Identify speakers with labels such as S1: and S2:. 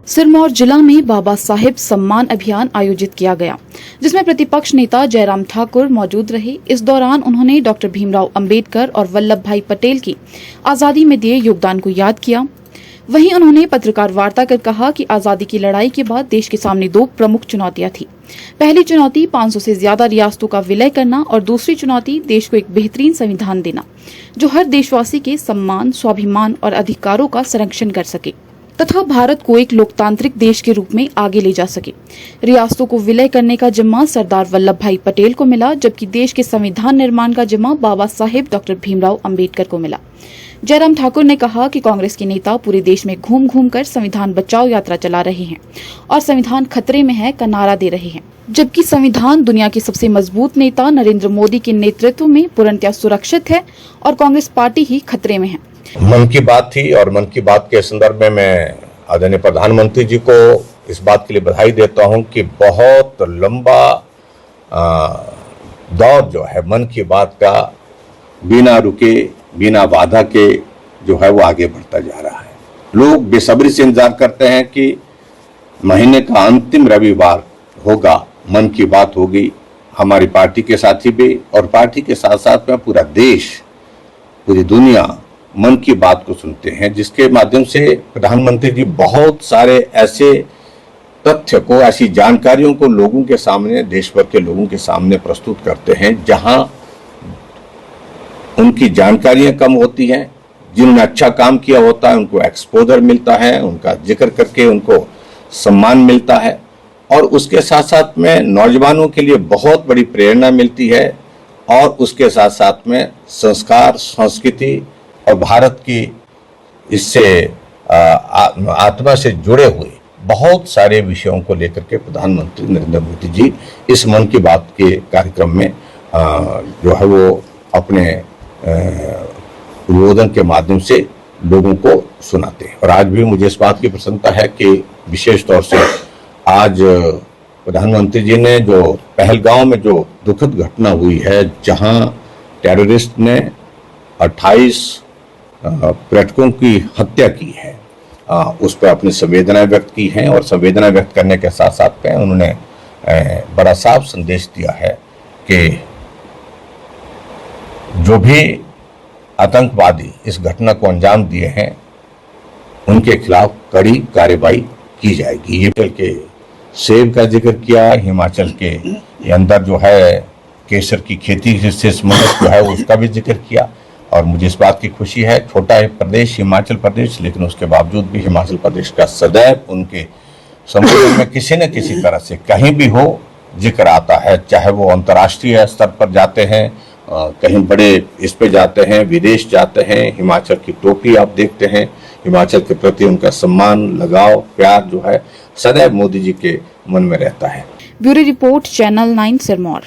S1: सिरमौर जिला में बाबा साहेब सम्मान अभियान आयोजित किया गया, जिसमें प्रतिपक्ष नेता जयराम ठाकुर मौजूद रहे। इस दौरान उन्होंने डॉक्टर भीमराव अंबेडकर और वल्लभ भाई पटेल की आजादी में दिए योगदान को याद किया। वहीं उन्होंने पत्रकार वार्ता कर कहा कि आजादी की लड़ाई के बाद देश के सामने दो प्रमुख चुनौतियां थी। पहली चुनौती 500 से ज्यादा रियासतों का विलय करना और दूसरी चुनौती देश को एक बेहतरीन संविधान देना, जो हर देशवासी के सम्मान, स्वाभिमान और अधिकारों का संरक्षण कर सके तथा भारत को एक लोकतांत्रिक देश के रूप में आगे ले जा सके। रियासतों को विलय करने का जिम्मा सरदार वल्लभ भाई पटेल को मिला, जबकि देश के संविधान निर्माण का जिम्मा बाबा साहेब डॉक्टर भीमराव अंबेडकर को मिला। जयराम ठाकुर ने कहा कि कांग्रेस के नेता पूरे देश में घूम घूम कर संविधान बचाओ यात्रा चला रहे हैं और संविधान खतरे में है का नारा दे रहे हैं, जबकि संविधान दुनिया के सबसे मजबूत नेता नरेंद्र मोदी के नेतृत्व में पूर्णतः सुरक्षित है और कांग्रेस पार्टी ही खतरे में है।
S2: मन की बात थी और मन की बात के संदर्भ में मैं आदरणीय प्रधानमंत्री जी को इस बात के लिए बधाई देता हूं कि बहुत लंबा दौर जो है मन की बात का बिना रुके, बिना बाधा के जो है वो आगे बढ़ता जा रहा है। लोग बेसब्री से इंतजार करते हैं कि महीने का अंतिम रविवार होगा, मन की बात होगी। हमारी पार्टी के साथी भी और पार्टी के साथ साथ में पूरा देश, पूरी दुनिया मन की बात को सुनते हैं, जिसके माध्यम से प्रधानमंत्री जी बहुत सारे ऐसे तथ्य को, ऐसी जानकारियों को लोगों के सामने, देश भर के लोगों के सामने प्रस्तुत करते हैं, जहां उनकी जानकारियां कम होती हैं। जिन्होंने अच्छा काम किया होता है उनको एक्सपोजर मिलता है, उनका जिक्र करके उनको सम्मान मिलता है और उसके साथ साथ में नौजवानों के लिए बहुत बड़ी प्रेरणा मिलती है और उसके साथ साथ में संस्कार, संस्कृति और भारत की इससे आत्मा से जुड़े हुए बहुत सारे विषयों को लेकर के प्रधानमंत्री नरेंद्र मोदी जी इस मन की बात के कार्यक्रम में जो है वो अपने उद्बोधन के माध्यम से लोगों को सुनाते हैं। और आज भी मुझे इस बात की प्रसन्नता है कि विशेष तौर से आज प्रधानमंत्री जी ने जो पहलगांव में जो दुखद घटना हुई है, जहां टेररिस्ट ने 28 पर्यटकों की हत्या की है, उस पर अपनी संवेदनाएं व्यक्त की हैं और संवेदना व्यक्त करने के साथ साथ में उन्होंने बड़ा साफ संदेश दिया है कि जो भी आतंकवादी इस घटना को अंजाम दिए हैं उनके खिलाफ कड़ी कार्रवाई की जाएगी। हिमाचल के सेब का जिक्र किया, हिमाचल के अंदर जो है केसर की खेती से संबंधित जो है उसका भी जिक्र किया और मुझे इस बात की खुशी है, छोटा है प्रदेश हिमाचल प्रदेश, लेकिन उसके बावजूद भी हिमाचल प्रदेश का सदैव उनके संबोधन में किसी न किसी तरह से कहीं भी हो जिक्र आता है, चाहे वो अंतर्राष्ट्रीय स्तर पर जाते हैं, कहीं बड़े इस पे जाते हैं, विदेश जाते हैं, हिमाचल की टोपी आप देखते हैं, हिमाचल के प्रति उनका सम्मान, लगाव, प्यार जो है सदैव मोदी जी के मन में रहता है।
S1: Bureau report, channel 9 Sirmaur.